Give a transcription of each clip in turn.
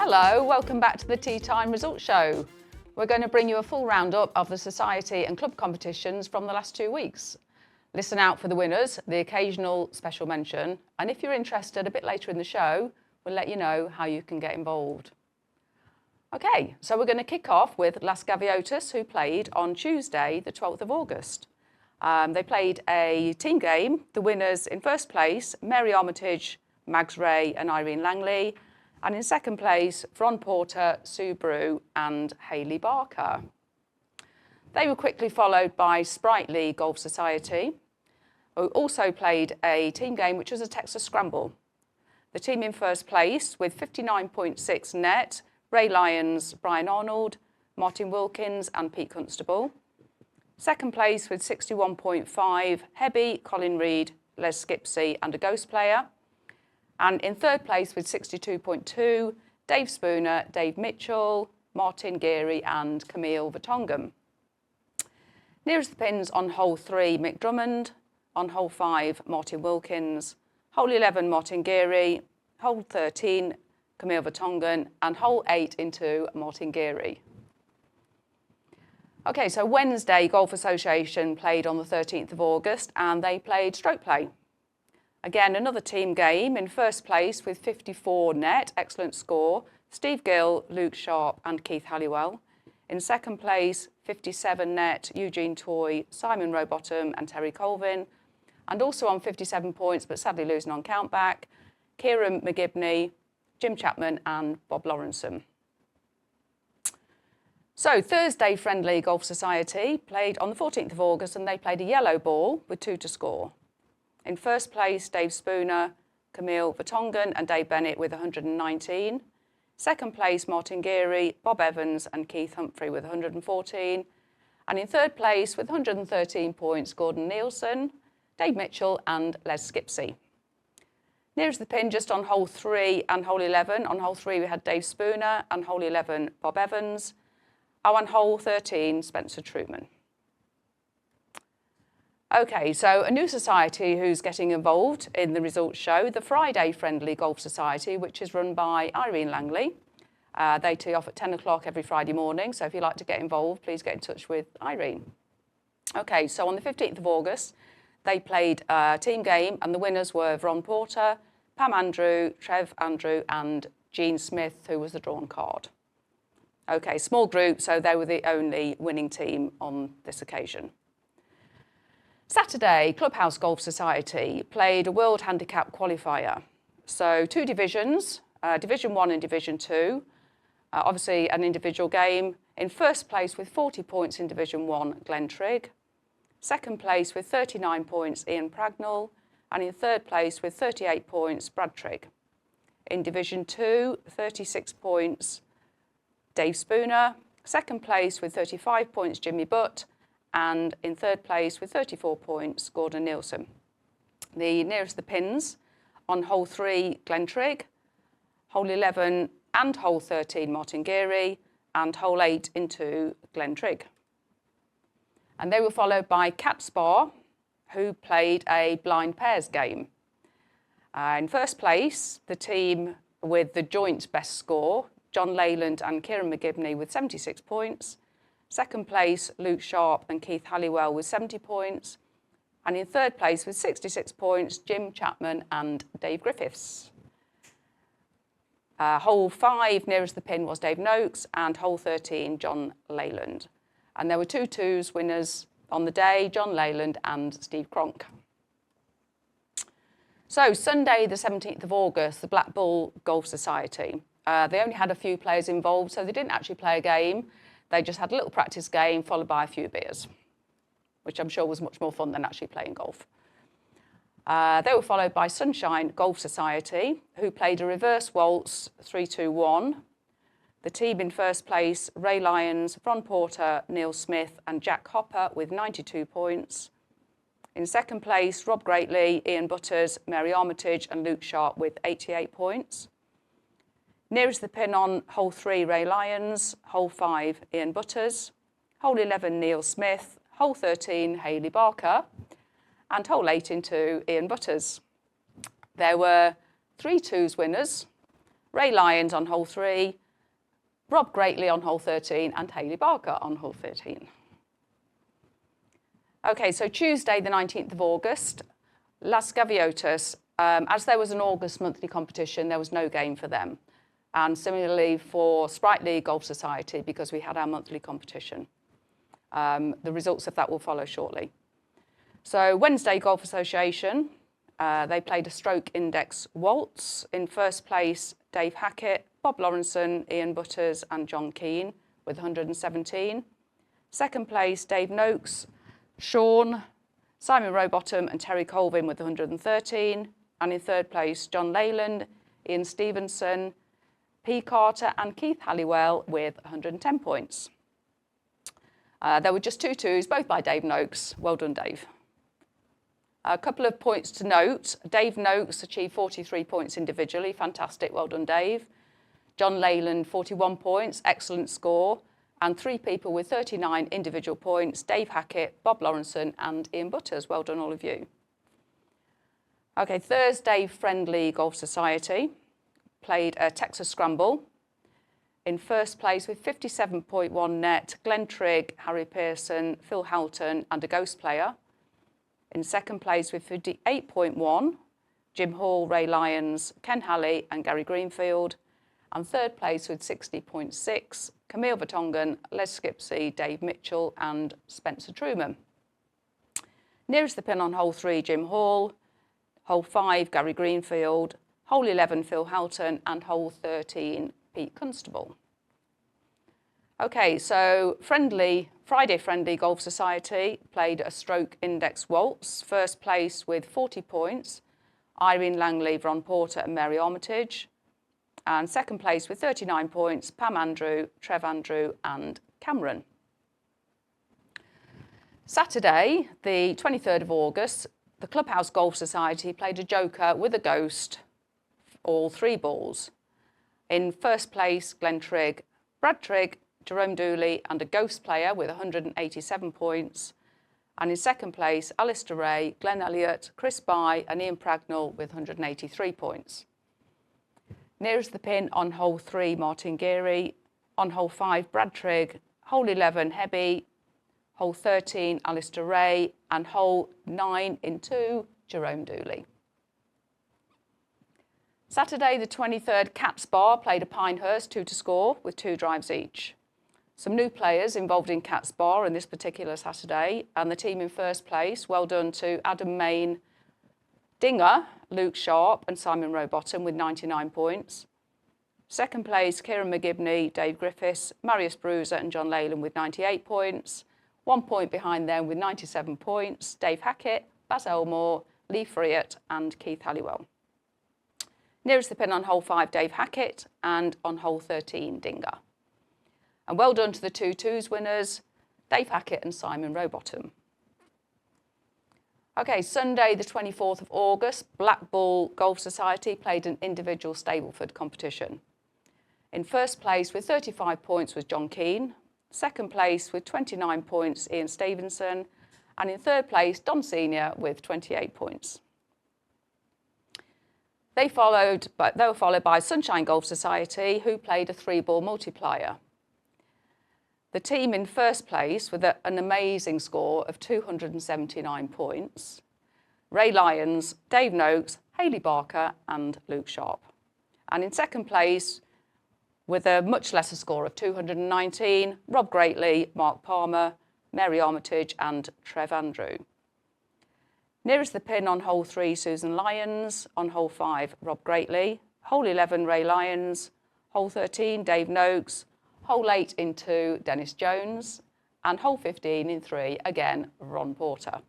Hello, welcome back to the Tea Time Results Show. We're going to bring you a full roundup of the society and club competitions from the last 2 weeks. Listen out for the winners, the occasional special mention, and if you're interested a bit later in the show, we'll let you know how you can get involved. Okay, so we're going to kick off with Las Gaviotas, who played on Tuesday, the 12th of August. They played a team game. The winners in first place, Mary Armitage, Mags Ray and Irene Langley. And in second place, Vron Porter, Sue Brew and Hayley Barker. They were quickly followed by Sprightly Golf Society, who also played a team game which was a Texas Scramble. The team in first place with 59.6 net, Ray Lyons, Brian Arnold, Martin Wilkins and Pete Constable. Second place with 61.5, Hebby, Colin Reid, Les Skipsey and a Ghost Player. And in third place with 62.2, Dave Spooner, Dave Mitchell, Martin Geary and Camille Vertonghen. Nearest the pins on hole 3, Mick Drummond. On hole 5, Martin Wilkins. Hole 11, Martin Geary. Hole 13, Camille Vertonghen. And hole 8 into Martin Geary. Okay, so Wednesday Golf Association played on the 13th of August and they played stroke play. Again, another team game. In first place with 54 net, excellent score, Steve Gill, Luke Sharp and Keith Halliwell. In second place, 57 net, Eugene Toy, Simon Rowbottom and Terry Colvin. And also on 57 points, but sadly losing on countback, Kieran McGibney, Jim Chapman and Bob Lawrenson. So Thursday Friendly Golf Society played on the 14th of August and they played a yellow ball with 2 to score. In first place, Dave Spooner, Camille Vertonghen and Dave Bennett with 119. Second place, Martin Geary, Bob Evans and Keith Humphrey with 114. And in third place with 113 points, Gordon Nielsen, Dave Mitchell and Les Skipsey. Nearest the pin, just on hole 3 and hole 11. On hole 3 we had Dave Spooner and hole 11, Bob Evans. Oh, and hole 13, Spencer Truman. Okay, so a new society who's getting involved in the results show, the Friday Friendly Golf Society, which is run by Irene Langley. They tee off at 10 o'clock every Friday morning, so if you'd like to get involved, please get in touch with Irene. Okay, so on the 15th of August, they played a team game, and the winners were Vron Porter, Pam Andrew, Trev Andrew, and Jean Smith, who was the drawn card. Okay, small group, so they were the only winning team on this occasion. Saturday, Clubhouse Golf Society played a World Handicap qualifier. So 2 divisions, Division 1 and Division 2, obviously an individual game. In first place with 40 points in Division 1, Glenn Trigg. Second place with 39 points, Ian Pragnell. And in third place with 38 points, Brad Trigg. In Division 2, 36 points, Dave Spooner. Second place with 35 points, Jimmy Butt. And in third place with 34 points, Gordon Nielsen. The nearest the pins on hole 3, Glenn Trigg, hole 11 and hole 13, Martin Geary, and hole 8 into Glenn Trigg. And they were followed by Cat Spa, who played a blind pairs game. In first place, the team with the joint best score, John Leyland and Kieran McGibney with 76 points. Second place, Luke Sharp and Keith Halliwell with 70 points. And in third place with 66 points, Jim Chapman and Dave Griffiths. Hole 5, nearest the pin, was Dave Noakes, and hole 13, John Leyland. And there were 2 twos winners on the day, John Leyland and Steve Cronk. So Sunday, the 17th of August, the Black Bull Golf Society. They only had a few players involved, so they didn't actually play a game. They just had a little practice game followed by a few beers, which I'm sure was much more fun than actually playing golf. They were followed by Sunshine Golf Society, who played a reverse waltz 3-2-1. The team in first place, Ray Lyons, Vron Porter, Neil Smith and Jack Hopper with 92 points. In second place, Rob Greatley, Ian Butters, Mary Armitage and Luke Sharp with 88 points. Nearest the pin on hole 3, Ray Lyons, hole 5, Ian Butters, hole 11, Neil Smith, hole 13, Hayley Barker, and hole 8 into Ian Butters. There were 3 twos winners, Ray Lyons on hole 3, Rob Greatley on hole 13 and Hayley Barker on hole 13. Okay, so Tuesday the 19th of August, Las Gaviotas, as there was an August monthly competition, there was no game for them. And similarly for Sprightly Golf Society, because we had our monthly competition. The results of that will follow shortly. So Wednesday Golf Association, they played a stroke index waltz. In first place, Dave Hackett, Bob Lawrenson, Ian Butters and John Keane with 117. Second place, Dave Noakes, Sean, Simon Rowbottom and Terry Colvin with 113. And in third place, John Leyland, Ian Stevenson, P. Carter and Keith Halliwell with 110 points. There were just 2 twos, both by Dave Noakes. Well done, Dave. A couple of points to note. Dave Noakes achieved 43 points individually. Fantastic. Well done, Dave. John Leyland, 41 points. Excellent score. And 3 people with 39 individual points. Dave Hackett, Bob Lawrenson and Ian Butters. Well done, all of you. Okay, Thursday Friendly Golf Society played a Texas Scramble. In first place with 57.1 net, Glenn Trigg, Harry Pearson, Phil Halton and a ghost player. In second place with 58.1, Jim Hall, Ray Lyons, Ken Halley and Gary Greenfield. And third place with 60.6, Camille Vertonghen, Les Skipsey, Dave Mitchell and Spencer Truman. Nearest the pin on hole 3, Jim Hall, hole 5, Gary Greenfield, hole 11, Phil Halton and hole 13, Pete Constable. Okay, so Friday Friendly Golf Society played a stroke index waltz. First place with 40 points, Irene Langley, Ron Porter and Mary Armitage. And second place with 39 points, Pam Andrew, Trev Andrew and Cameron. Saturday, the 23rd of August, the Clubhouse Golf Society played a joker with a ghost, all 3 balls. In first place, Glenn Trigg, Brad Trigg, Jerome Dooley and a ghost player with 187 points. And in second place, Alistair Ray, Glenn Elliott, Chris Bye and Ian Pragnell with 183 points. Nearest the pin on hole 3, Martin Geary. On hole 5, Brad Trigg. Hole 11, Hebby. Hole 13, Alistair Ray. And hole 9 in 2, Jerome Dooley. Saturday the 23rd, Cats Bar played a Pinehurst 2 to score with 2 drives each. Some new players involved in Cats Bar on this particular Saturday, and the team in first place, well done to Adam Main, Dinger, Luke Sharp and Simon Rowbottom with 99 points. Second place, Kieran McGibney, Dave Griffiths, Marius Bruiser and John Leyland with 98 points. 1 point behind them with 97 points, Dave Hackett, Baz Elmore, Lee Friott and Keith Halliwell. Nearest the pin on hole 5, Dave Hackett, and on hole 13, Dinger. And well done to the 2 twos winners, Dave Hackett and Simon Rowbottom. Okay, Sunday the 24th of August, Black Bull Golf Society played an individual Stableford competition. In first place with 35 points was John Keane, second place with 29 points Ian Stevenson, and in third place Don Senior with 28 points. They were followed by Sunshine Golf Society, who played a 3-ball multiplier. The team in first place with an amazing score of 279 points, Ray Lyons, Dave Noakes, Hayley Barker and Luke Sharp. And in second place with a much lesser score of 219, Rob Greatley, Mark Palmer, Mary Armitage and Trev Andrew. Nearest the pin on hole 3, Susan Lyons. On hole 5, Rob Greatley. Hole 11, Ray Lyons. Hole 13, Dave Noakes. Hole 8 in 2, Dennis Jones. And hole 15 in 3, again, Ron Porter.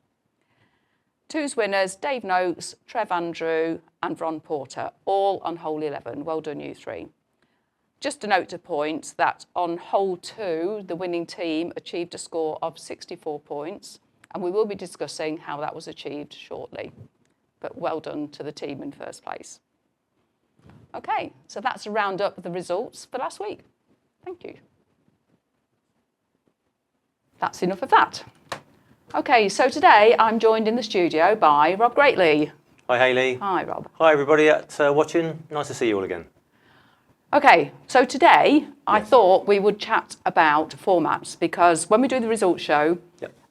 Twos winners, Dave Noakes, Trev Andrew and Ron Porter, all on hole 11. Well done, you 3. Just a note to point that on hole 2, the winning team achieved a score of 64 points. And we will be discussing how that was achieved shortly. But well done to the team in first place. Okay, so that's a roundup of the results for last week. Thank you. That's enough of that. Okay, so today I'm joined in the studio by Rob Greatley. Hi, Hayley. Hi, Rob. Hi, everybody watching. Nice to see you all again. Okay, so today I thought we would chat about formats because when we do the results show,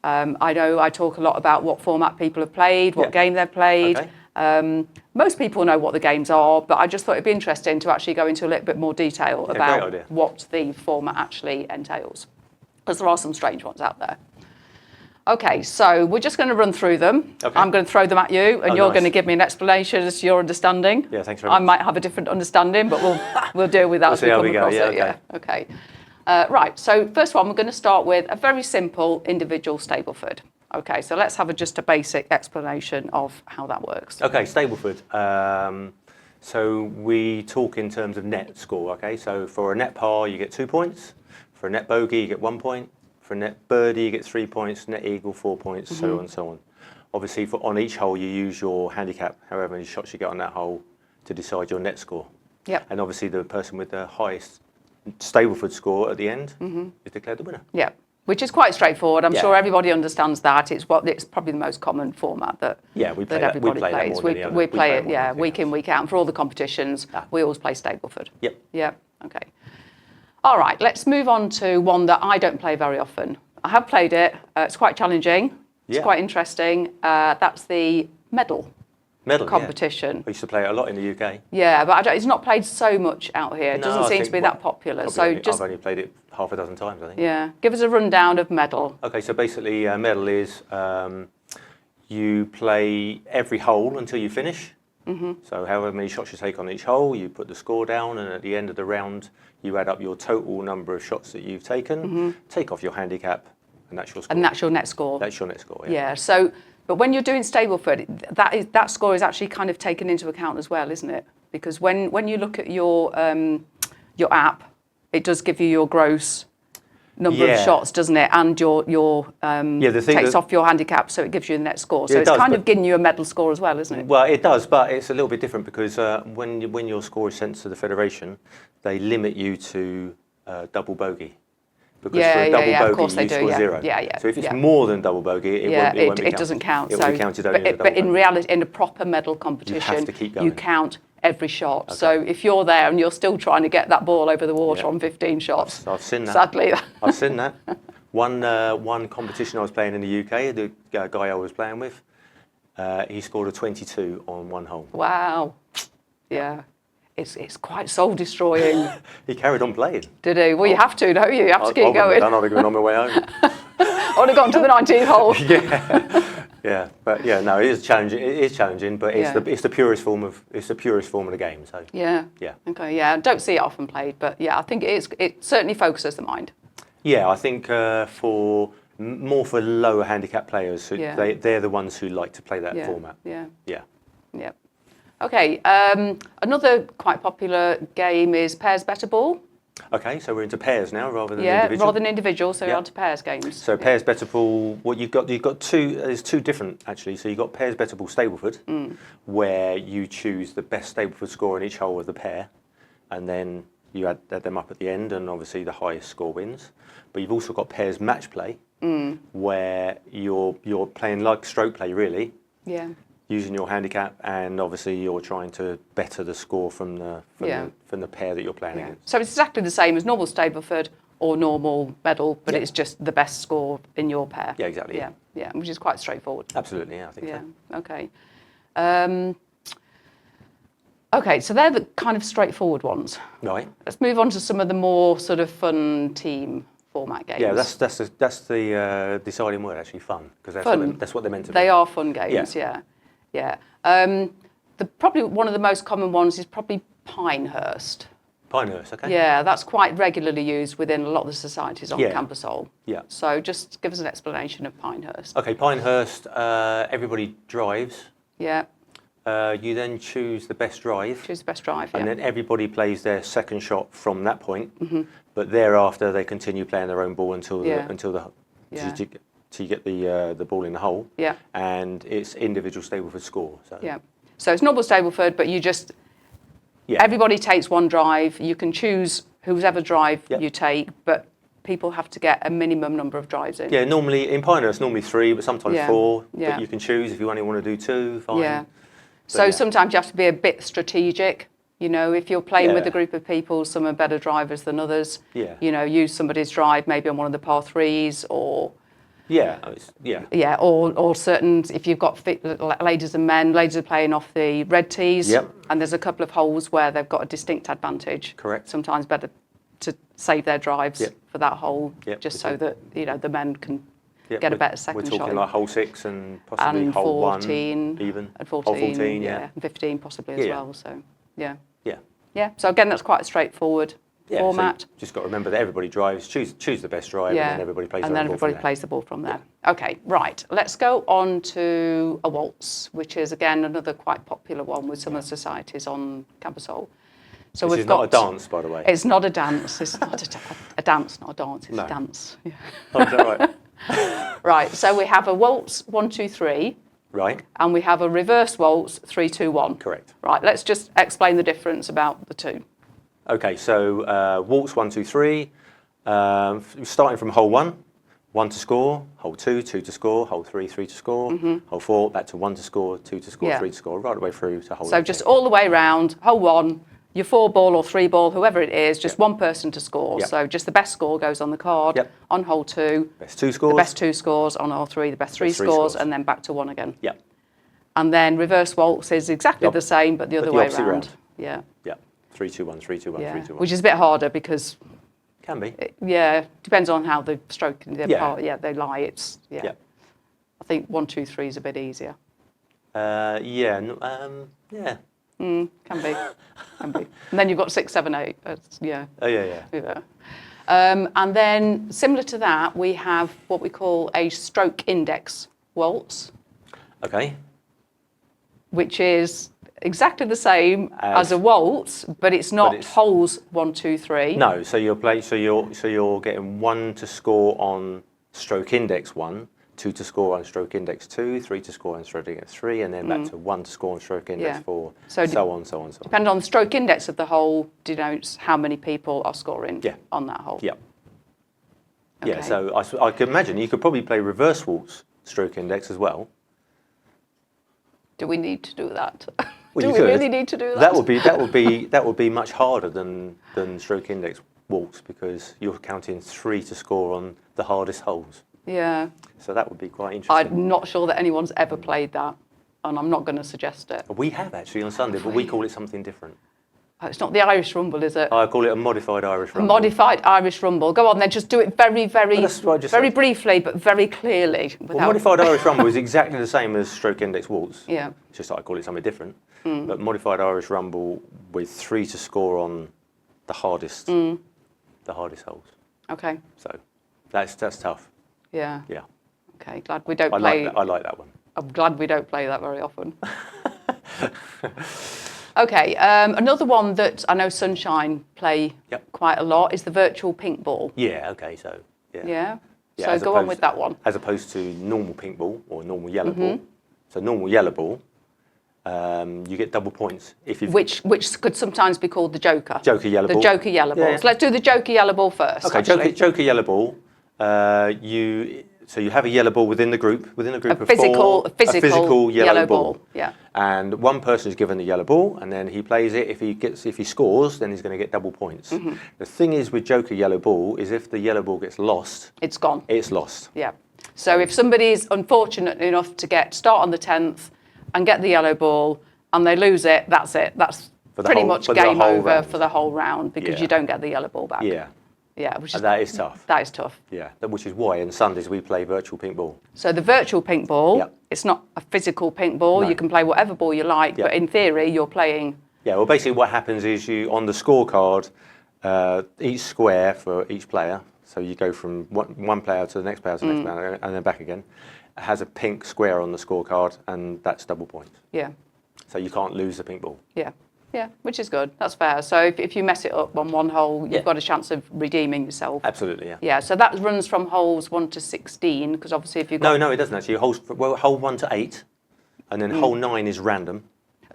I know I talk a lot about what format people have played, what game they've played. Okay. Most people know what the games are, but I just thought it'd be interesting to actually go into a little bit more detail about what the format actually entails, because there are some strange ones out there. Okay, so we're just going to run through them. Okay. I'm going to throw them at you, and you're going to give me an explanation as to your understanding. Yeah, thanks very much. I might have a different understanding, but we'll deal with that as we come across it. Yeah. Okay. Right. So first one, we're going to start with a very simple individual Stableford. Okay. So let's have just a basic explanation of how that works. Okay, Stableford. So we talk in terms of net score. Okay. So for a net par, you get 2 points. For a net bogey, you get 1 point. For a net birdie, you get 3 points, net eagle, 4 points, so on and so on. Obviously, on each hole, you use your handicap, however many shots you get on that hole, to decide your net score. Yep. And obviously, the person with the highest Stableford score at the end is declared the winner. Yeah, which is quite straightforward. I'm sure everybody understands that. It's probably the most common format that everybody plays. We play it, week in, week out. And for all the competitions, we always play Stableford. Yep. Yeah. Okay. All right, let's move on to one that I don't play very often. I have played it. It's quite challenging. It's quite interesting. That's the medal competition. I used to play it a lot in the UK. Yeah, but it's not played so much out here. It doesn't seem to be that popular. I've only played it half a dozen times, I think. Yeah, give us a rundown of medal. Okay, so basically medal is you play every hole until you finish. So however many shots you take on each hole, you put the score down, and at the end of the round, you add up your total number of shots that you've taken, take off your handicap, and that's your score. And that's your net score. That's your net score, Yeah, so, but when you're doing Stableford, that score is actually kind of taken into account as well, isn't it? Because when you look at your app, it does give you your gross number of shots, doesn't it? And your takes off your handicap, so it gives you the net score. So it's kind of giving you a medal score as well, isn't it? Well, it does, but it's a little bit different because when your score is sent to the federation, they limit you to double bogey. Because for a double bogey, you score 0. So if it's more than double bogey, it doesn't count. It will be counted only as a double but in reality, in a proper medal competition, you count every shot. Okay. So if you're there and you're still trying to get that ball over the water on 15 shots, I've seen that. Sadly, I've seen that. One competition I was playing in the UK, the guy I was playing with, he scored a 22 on one hole. Wow. Yeah. It's quite soul destroying. He carried on playing. Did he? Well, you have to, don't you? You have to keep going. I'd have gone on my way home. I would have gone to the 19th hole. Yeah, but no, it is challenging. It is challenging, but it's the purest form of the game. So yeah. Okay, yeah. I don't see it often played, but yeah, I think it certainly focuses the mind. Yeah, I think for lower handicap players, they're the ones who like to play that format. Yeah. Okay, another quite popular game is Pairs Better Ball. Okay, so we're into pairs now rather than individual. Yeah, rather than individual, so we're on to pairs games. So Pairs Better Ball, what you've got two, there's two different actually. So you've got Pairs Better Ball Stableford, where you choose the best Stableford score in each hole of the pair, and then you add them up at the end, and obviously the highest score wins. But you've also got Pairs Match Play, where you're playing like stroke play really. Yeah. Using your handicap, and obviously you're trying to better the score from the pair that you're playing against. So it's exactly the same as normal Stableford or normal medal, but it's just the best score in your pair. Yeah, exactly. Yeah, which is quite straightforward. Absolutely, I think so. Okay. Okay, so they're the kind of straightforward ones. Right. Let's move on to some of the more sort of fun team format games. Yeah, that's the deciding word actually, fun, because that's what they're meant to be. They are fun games. Yeah. Probably one of the most common ones is probably Pinehurst. Pinehurst, okay. Yeah, that's quite regularly used within a lot of the societies on camposol. Yeah. So just give us an explanation of Pinehurst. Okay, Pinehurst, everybody drives. Yeah. You then choose the best drive. Choose the best drive, and then everybody plays their second shot from that point. But thereafter, they continue playing their own ball until you get the ball in the hole. Yeah. And it's individual Stableford score. So. Yeah. So it's normal Stableford, but you just everybody takes one drive. You can choose whoever drive you take, but people have to get a minimum number of drives in. Yeah. Normally in Pinehurst, normally 3, but sometimes 4. Yeah. But you can choose if you only want to do 2. Fine. Yeah. So sometimes you have to be a bit strategic You know, if you're playing with Yeah. a group of people, some are better drivers than others. Yeah. You know, use somebody's drive maybe on one of the par threes, or Yeah, yeah, or certain, if you've got ladies and men, ladies are playing off the red tees, Yep. and there's a couple of holes where they've got a distinct advantage. Correct. Sometimes better to save their drives Yep. for that hole, Yep, just we so that, you know, the men can Yep, get a we're- better second We're shot. talking in. like hole 6 and possibly And hole 14, 1 even. and 14, Hole 14, yeah. and 15 possibly as Yeah. well. So yeah, Yeah. yeah. So again, that's quite a straightforward Yeah, format. So you just got to remember that everybody drives, choose the best drive, and then everybody plays and their then own ball from everybody there. plays the ball from there. Okay, right. Let's go on to a waltz, which is again another quite popular one with some of the societies on camposol. So This we've is got not a dance, by the way. It's not a dance. It's not a dance, not a dance. It's No. a dance. Yeah. Oh, is that right? Right. So we have a waltz 1, 2, 3, Right, and we have a reverse waltz 3, 2, 1. correct. Right. Let's just explain the difference about the two. Okay, so waltz 1, 2, 3. Starting from hole 1, 1 to score. Hole 2, 2 to score. Hole 3, 3 to score. Hole 4, back to 1 to score, 2 to score, Yeah. 3 to score, right the way through to hole So 18. just all the way round, hole 1, your 4 ball or 3 ball, whoever it is, just one person to score. Yep. So just the best score goes on the card. Yep. On hole 2, Best 2 scores. the best 2 scores. On hole 3, the best 3 Best three scores, scores. and then back to 1 again. Yep, And then reverse waltz is exactly Yep. the same, but the other the way opposite round. round. Yeah. yep. 3, 2, 1, 3, 2, 1, 3, 2, 1. Which is a bit harder because, Can be. depends on how the stroke, the Yeah. part, they lie. It's, Yep. I think 1, 2, 3 is a bit easier. Yeah, yeah. Can be. Can be. And then you've got 6, 7, 8. Yeah. Oh, yeah. Yeah. And then similar to that, we have what we call a stroke index waltz, Okay. which is exactly the same as a waltz, but it's not it's- holes 1, 2, 3. No, so you're getting 1 to score on stroke index 1, 2 to score on stroke index 2, 3 to score on stroke index 3, and then back to 1 to score on stroke index Yeah. 4, So so on, so on, so on. Depending on the stroke index of the hole denotes how many people are scoring Yeah. on that hole. Yeah. Okay. Yeah, so I could imagine you could probably play reverse waltz stroke index as well. Do we need to do that? Well, Do you we could. really need to do that? That would be much harder than stroke index waltz because you're counting 3 to score on the hardest holes. Yeah. So that would be quite interesting. I'm not sure that anyone's ever played that, and I'm not going to suggest it. We have actually on Sunday, but we call it something different. It's not the Irish Rumble, is it? I call it a modified Irish A rumble. modified Irish Rumble. Go on then, just do it very, very, Well, that's what I just very said. briefly, but very clearly. Well, modified Irish rumble is exactly the same as stroke index waltz. Yeah. It's just that I call it something different. But modified Irish rumble with 3 to score on the hardest holes. Okay. So that's tough. Yeah. Yeah. Okay. Glad we don't I play. like that one. I'm glad we don't play that very often. Okay. Another one that I know Sunshine play Yep. quite a lot is the virtual pink ball. Yeah. Okay. So yeah. Yeah. Yeah, So as go on opposed- with that one. As opposed to normal pink ball or normal yellow ball. So normal yellow ball, you get double points if you Which could sometimes be called the Joker. Joker yellow ball. The Joker yellow ball. Yeah. So let's do the Joker yellow ball first. Okay, actually. Joker yellow ball. You have a yellow ball within the group of Physical, four. a physical yellow ball. Yeah. And one person is given the yellow ball, and then he plays it. If he scores, then he's going to get double points. The thing is with Joker yellow ball is if the yellow ball gets lost, It's gone. it's lost. Yeah. So if somebody's unfortunate enough to start on the 10th and get the yellow ball and they lose it, that's it. That's For the pretty whole- much for the game whole over round. for the whole round because Yeah. you don't get the yellow ball back. Yeah, Yeah, which is and that is tough. That is tough. Yeah, which is why on Sundays we play virtual pink ball. So the virtual pink ball, Yep. it's not a physical pink ball. No. You can play whatever ball you like, Yep. but in theory you're playing. Yeah, well, basically what happens is you on the scorecard, each square for each player. So you go from one player to the next player to the next player, and then back again. It has a pink square on the scorecard, and that's double points. Yeah. So you can't lose the pink ball. Yeah. Yeah, which is good. That's fair. So if you mess it up on one hole, you've Yeah. got a chance of redeeming yourself. Absolutely, yeah. Yeah, so that runs from holes 1 to 16, because obviously if you've got... No, it doesn't actually. Hole 1 to 8, and then hole 9 is random.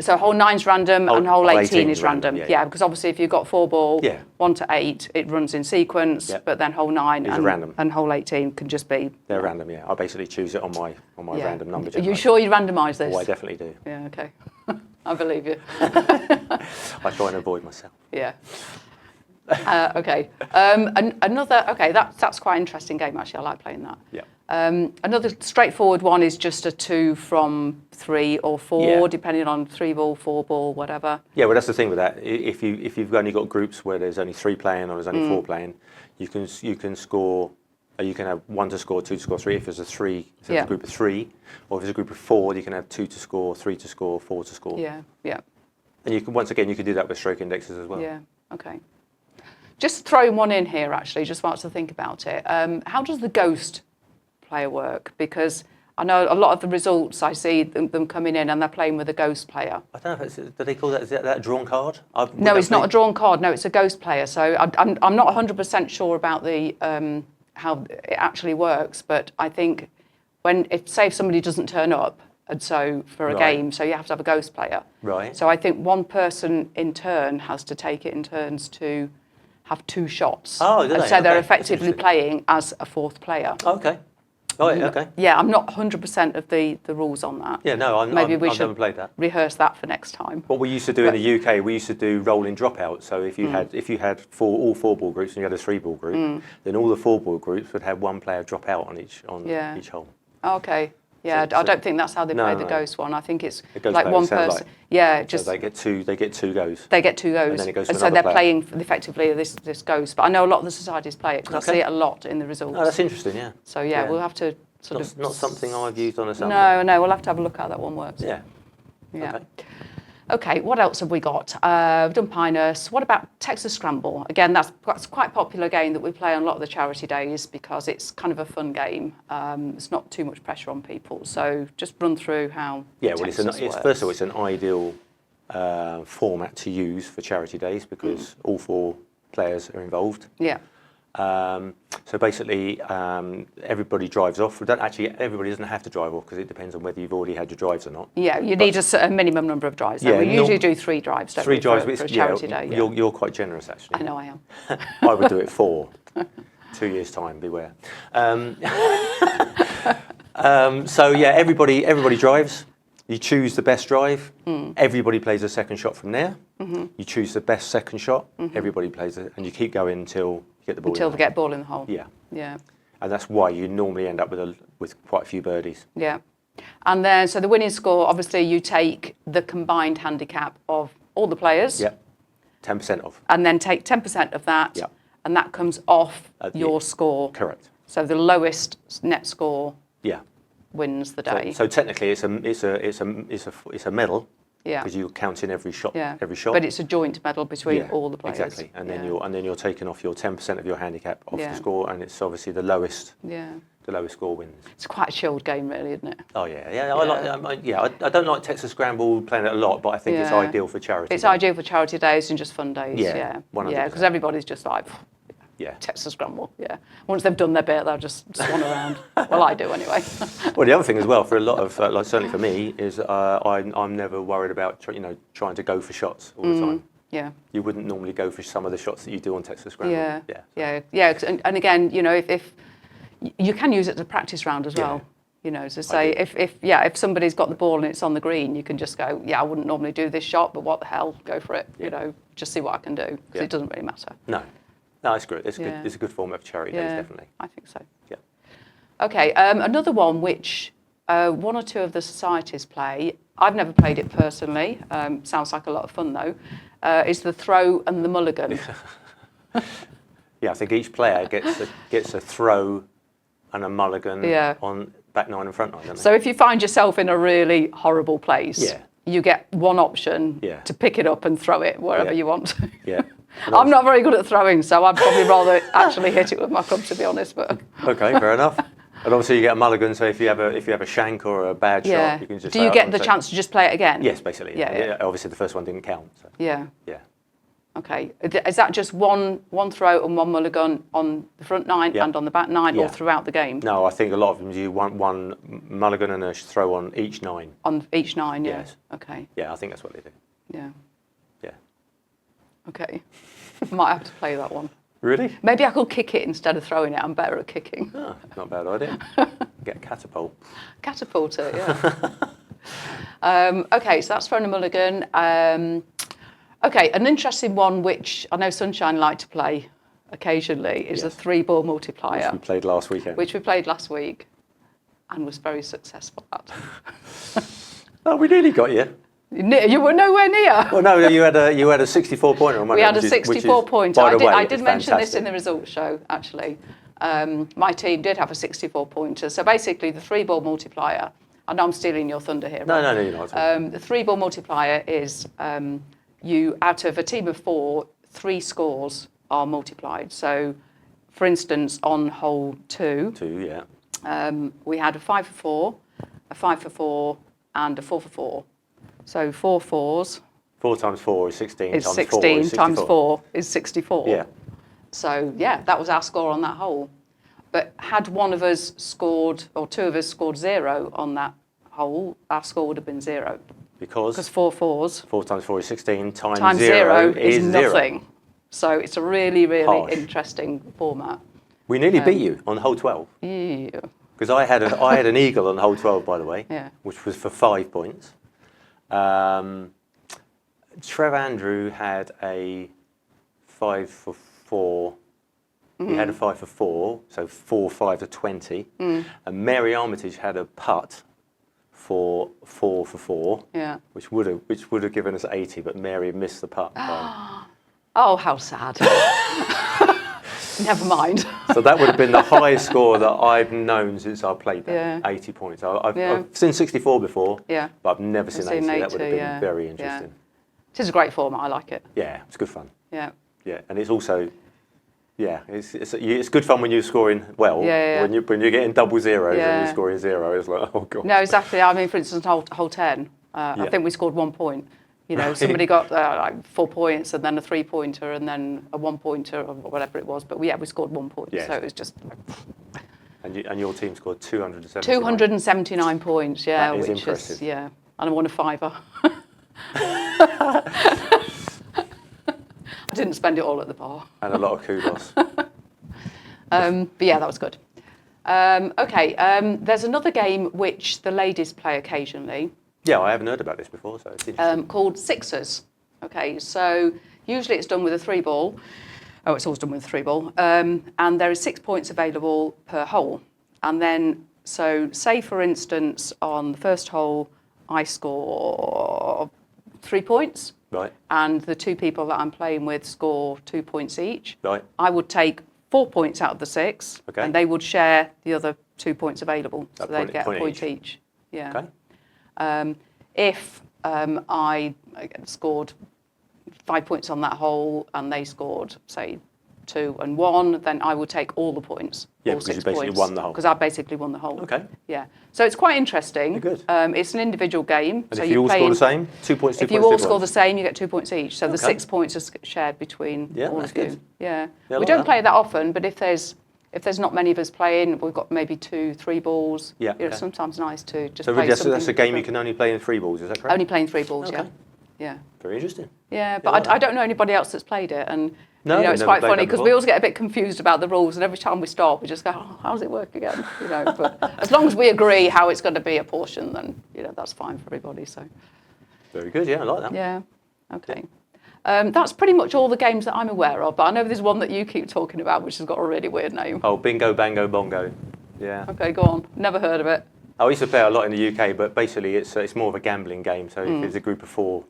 So hole 9's random and hole 18 is random. yeah. Yeah, because obviously if you've got 4 ball, Yeah. 1 to 8, it runs in sequence, Yeah. but then hole 9 Is and, random. and hole 18 can just be... They're random, yeah. I basically choose it on my Yeah. random number Are you generator. sure you randomise this? Oh, I definitely do. Yeah, okay. I believe you. I try and avoid myself. Yeah. Okay. Okay, that's quite an interesting game, actually. I like playing that. Yeah. Another straightforward one is just a 2 from 3 or 4, Yeah. depending on 3 ball, 4 ball, whatever. Yeah, well, that's the thing with that. If you've only got groups where there's only 3 playing or there's only 4 playing, you can score. You can have 1 to score, 2 to score, 3. If there's a group of 3, or if there's a group of 4, you can have 2 to score, 3 to score, 4 to score. Yeah, yeah. And you can once again you can do that with stroke indexes as well. Yeah. Okay. Just throwing one in here, actually, just want to think about it. How does the ghost player work? Because I know a lot of the results I see them coming in and they're playing with a ghost player. I don't know if do they call that, is that a drawn card? No, it's not a drawn card. No, it's a ghost player. So I'm not 100% sure about the how it actually works, but I think if somebody doesn't turn up, and so for a game, so you have to have a ghost player. Right. So I think one person in turn has to take it in turns to have 2 shots. Oh, do and they? so they're Okay. effectively playing as a 4th player. Okay. Oh, yeah, okay. Yeah, I'm not 100% of the rules on that. Yeah, no, I've never played that. Rehearse that for next time. What we used to do in the UK, we used to do rolling dropout. So if you had all 4 ball groups and you had a 3 ball group, then all the 4 ball groups would have 1 player drop out on each hole. Okay. Yeah, So- I don't think that's how they play the no. ghost one. I think it's The ghost like player, one it sounds person. like. Yeah, So just they get 2 goes. they get 2 goes, And then it goes to so another they're player. playing effectively this ghost. But I know a lot of the societies play it because I Okay. see it a lot in the results. Oh, that's interesting, yeah. So yeah, we'll have to sort of. Not something I've used on a Sunday. No, we'll have to have a look at how that one works. Yeah. Yeah. Okay. Okay, what else have we got? We've done Pinus. What about Texas Scramble? Again, that's quite a popular game that we play on a lot of the charity days because it's kind of a fun game. It's not too much pressure on people. So just run through how Yeah, well, Texas it's works. first of all, it's an ideal format to use for charity days because all 4 players are involved. Yeah, So basically, everybody drives off. Everybody doesn't have to drive off because it depends on whether you've already had your drives or not. yeah. You need a minimum number of drives. So Yeah, we usually do 3 drives. Don't 3 we, drives, for a charity day. Yeah. You're quite generous, actually. I know I am. I would do it 4. 2 years' time, beware. So yeah, everybody drives. You choose the best drive. Everybody plays a second shot from there. You choose the best second shot. Everybody plays it, and you keep going until you get the ball. Until they get ball in the hole. Yeah, Yeah. and that's why you normally end up with quite a few birdies. Yeah. And then, so the winning score, obviously you take the combined handicap of all the players. Yeah, 10% off. And then take 10% of that. Yeah. And that comes off At the- your score. Correct. So the lowest net score Yeah. wins the day. So technically, it's a medal. Yeah. Because you're counting every shot. Yeah. Every shot. But it's a joint medal between all the players. Exactly, and then Yeah. you're taking off your 10% of your handicap off Yeah. the score, and it's obviously the lowest Yeah. score wins. It's quite a chilled game, really, isn't it? Oh yeah. I don't like Texas Scramble playing it a lot, but I think it's Yeah. ideal for charity. It's ideal for charity days and just fun days. Yeah, Yeah. 100%. Yeah, because everybody's just like, Yeah. Texas Scramble. Yeah. Once they've done their bit, they'll just swan around. Well, I do anyway. Well, the other thing as well for a lot of, like certainly for me, is I'm never worried about trying to go for shots all the time. Yeah. You wouldn't normally go for some of the shots that you do on Texas Scramble. Yeah. And again, if you can use it as a practice round as well. So say if somebody's got the ball and it's on the green, you can just go, I wouldn't normally do this shot, but what the hell, go for it. Just see what I can do because it doesn't really matter. No, it's great. It's good. Yeah. It's a good format of charity days, definitely. I think so. Yeah. Okay, another one which 1 or 2 of the societies play. I've never played it personally. Sounds like a lot of fun though. Is the throw and the mulligan. Yeah, I think each player gets a throw and a mulligan on back 9 and front 9, don't they? So if you find yourself in a really horrible place, you get one option to pick it up and throw it wherever you want. Yeah. I'm not very good at throwing, so I'd probably rather actually hit it with my club, to be honest. But Okay, fair enough. And obviously you get a mulligan, so if you have a shank or a bad shot, you can just. Do you get the chance to just play it again? Yes, basically. Yeah. Obviously, the first one didn't count. So. Yeah. Yeah. Okay. Is that just one throw and one mulligan on the front 9 and on the back 9, or throughout the game? No, I think a lot of them do one mulligan and a throw on each 9. On each 9, yeah. Yes. Okay. Yeah, I think that's what they do. Yeah. Yeah. Okay. Might have to play that one. Really? Maybe I could kick it instead of throwing it. I'm better at kicking. Oh, not a bad idea. Get a catapult. Catapult it, yeah. Okay, so that's Phone a Mulligan. Okay, an interesting one which I know Sunshine like to play occasionally is a 3-ball multiplier. Which we played last weekend. Which we played last week and was very successful at. Oh, we nearly got you. You were nowhere near. Well, no, you had a 64 pointer on Monday. We had a 64 pointer. I did mention fantastic. this in the results show, actually. My team did have a 64 pointer. So basically, the 3-ball multiplier, I know I'm stealing your thunder here. No, you're not. The 3-ball multiplier is you, out of a team of 4, 3 scores are multiplied. So, for instance, on hole 2, we had a 5 for 4, a 5 for 4, and a 4 for 4. So 4 fours. 4 times 4 is 16. Is times 16 4 is times 4 is 64. Yeah. So yeah, that was our score on that hole. But had one of us scored, or 2 of us scored 0 on that hole, our score would have been 0. Because 4 fours. 4 times 4 is 16. Times 0 is nothing. So it's a really, really interesting format. We nearly beat you on hole 12. Yeah. Because I had an eagle on hole 12, by the way, which was for 5 points. Trev Andrew had a 5 for 4. He had a 5 for 4, so 4, 5 to 20. And Mary Armitage had a putt for 4 for 4, which would have given us 80, but Mary missed the putt. Oh, how sad. Never mind. So that would have been the highest score that I've known since I played that, 80 points. I've seen 64 before, but I've never seen 80. That would have been very interesting. It is a great format, I like it. Yeah, it's good fun. Yeah. Yeah, and it's also, it's good fun when you're scoring well. When you're getting double zeros and you're scoring 0, it's like, oh God. No, exactly. I mean, for instance, hole 10, I think we scored 1 point. You know, somebody got like 4 points and then a 3-pointer and then a 1-pointer or whatever it was. But we scored 1 point. So it was just. And your team scored 279. 279 points, that is impressive. And I won a $5. I didn't spend it all at the bar. And a lot of kudos. But yeah, that was good. There's another game which the ladies play occasionally. Yeah, I haven't heard about this before, so it's interesting. Called Sixers. Okay, so usually it's done with a 3-ball. Oh, it's always done with a 3-ball. And there is 6 points available per hole. And then, so say for instance, on the first hole, I score 3 points. Right. And the 2 people that I'm playing with score 2 points each. Right. I would take 4 points out of the 6. Okay. And they would share the other 2 points available. So they'd get a point each. Yeah. Okay. If I scored 5 points on that hole and they scored, say, 2 and 1, then I would take all the points. Yeah, all because 6 you basically points, won the hole. Because I basically won the hole. Okay. Yeah. So it's quite interesting. You're good. It's an individual game. And so if you all score the same, 2 points, 2 if points, you all 2 score points. the same, you get 2 points each. So the 6 points are shared between all of you. Good. Yeah. I We don't play that often, but if there's not many of us playing, we've got maybe 2, 3 balls. Yeah. It's sometimes nice to just so play really something that's a game different. you can only play in 3 balls, is that correct? Only playing 3 balls, Okay. Yeah. Very interesting. Yeah, but I don't know anybody else that's played it, and No, you know, we've it's never quite played funny that because we before. always get a bit confused about the rules, and every time we stop, we just go, "Oh, how does it work again?" You know, but as long as we agree how it's going to be apportioned, then you know that's fine for everybody. So. Very good. Yeah, I like that. Yeah. Okay. That's pretty much all the games that I'm aware of, but I know there's one that you keep talking about, which has got a really weird name. Oh, bingo, bango, bongo. Yeah. Okay, go on. Never heard of it. I used to play a lot in the UK, but basically it's more of a gambling game. So if it's a group of 4,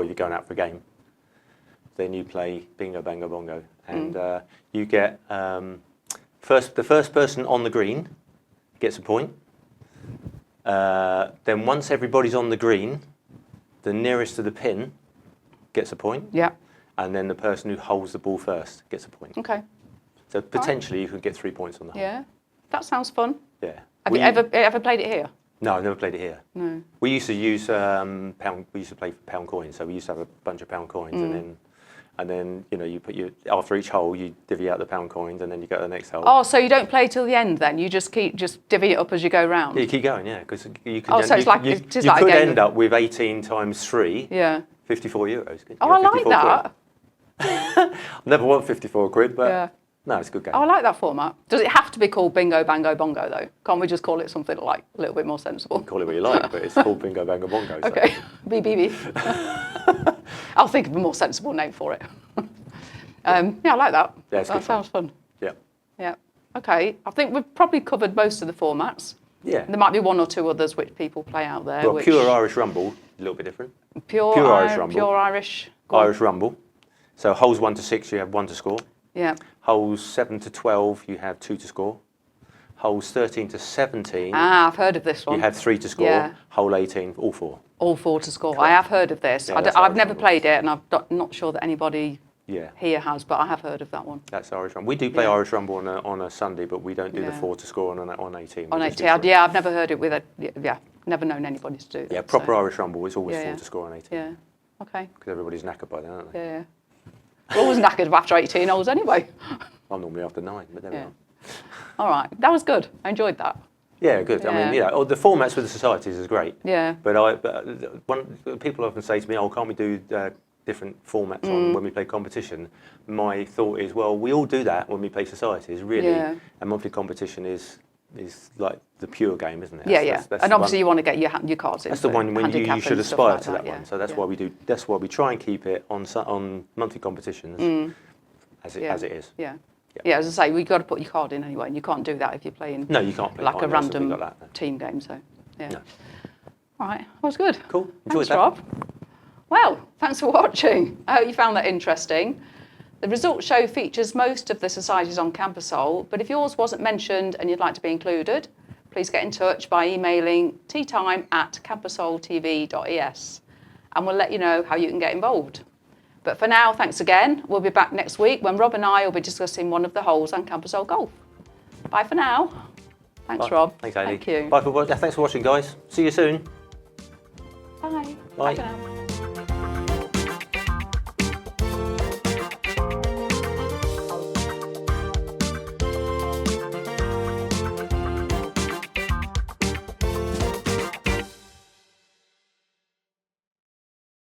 you're going out for a game. Then you play bingo, bango, bongo, and you get the first person on the green gets a point. Then once everybody's on the green, the nearest to the pin gets a point. Yeah. And then the person who holds the ball first gets a point. Okay. So potentially you could get 3 points on the hole. Yeah. That sounds fun. Yeah. Have you ever played it here? No, I've never played it here. No. We used to use pound. We used to play for pound coins. So we used to have a bunch of pound coins, and then you know you put after each hole you divvy out the pound coins, and then you go to the next hole. Oh, so you don't play till the end then? You just divvy it up as you go round? Yeah, you keep going, yeah, because you can. Oh, so it's like you it is like a could game end up with 18 times 3. Yeah. 54 euros. Oh, I like that. I never won 54 quid, but No, it's a good game. Oh, I like that format. Does it have to be called Bingo, Bango, Bongo, though? Can't we just call it something like a little bit more sensible? Call it what you like, but it's called Bingo Bango Bongo. So. Okay, BBB. I'll think of a more sensible name for it. Yeah, I like that. Yeah, it's that good sounds fun. Yeah. Yeah. Okay, I think we've probably covered most of the formats. Yeah. There might be one or two others which people play out there. Well, which pure Irish Rumble, a little bit different. Pure Irish Rumble. Pure Irish. Go on. Irish Rumble. So holes 1 to 6, you have 1 to score. Yeah. Holes 7 to 12, you have 2 to score. Holes 13 to 17, Ah, I've heard of this one. you have 3 to score. Yeah. Hole 18, all 4. All 4 to score. I Correct. have heard of this. Yeah, that's I've Irish never Rumble. played it, and I'm not sure that anybody Yeah. here has, but I have heard of that one. That's Irish Rumble. We do play Yeah. Irish Rumble on a Sunday, but we don't do the Yeah. 4 to score on 18. On We just 18, do 3. yeah, I've never heard it with a, yeah, never known anybody to do that. Yeah, proper so. Irish Rumble is always Yeah, 4 yeah. to score on 18. Yeah, okay, Because everybody's knackered by then, aren't they? yeah. We're always knackered after 18 holes anyway. I'm normally after 9, but there we Yeah. are. All right, that was good. I enjoyed that. Yeah, good. I mean, Yeah. the formats with the societies is great. Yeah. But people often say to me, "Oh, can't we do different formats on when we play competition?" My thought is, well, we all do that when we play societies. Really, Yeah. a monthly competition is like the pure game, isn't it? Yeah, That's- yeah. that's and the obviously one- you want to get your cards in. That's the for one when you handicap should and stuff aspire like to that yeah. one. So that's Yeah. why we do. That's why we try and keep it on monthly competitions as it is. Yeah. Yeah. Yeah, as I say, we've got to put your card in anyway, and you can't do that if you're playing No, you can't play like a finals and things random like that, no. team game. So, yeah. No. All right, that was good. Cool. Enjoyed Thanks, that. Rob. Well, thanks for watching. I hope you found that interesting. The results show features most of the societies on camposol, but if yours wasn't mentioned and you'd like to be included, please get in touch by emailing teatime@camposoltv.es, and we'll let you know how you can get involved. But for now, thanks again. We'll be back next week when Rob and I will be discussing one of the holes on camposol golf. Bye for now. Thanks, Bye. Rob. Thanks, Hayley. Thank you. Bye thanks for watching, guys. See you soon. Bye. Bye. Bye for now.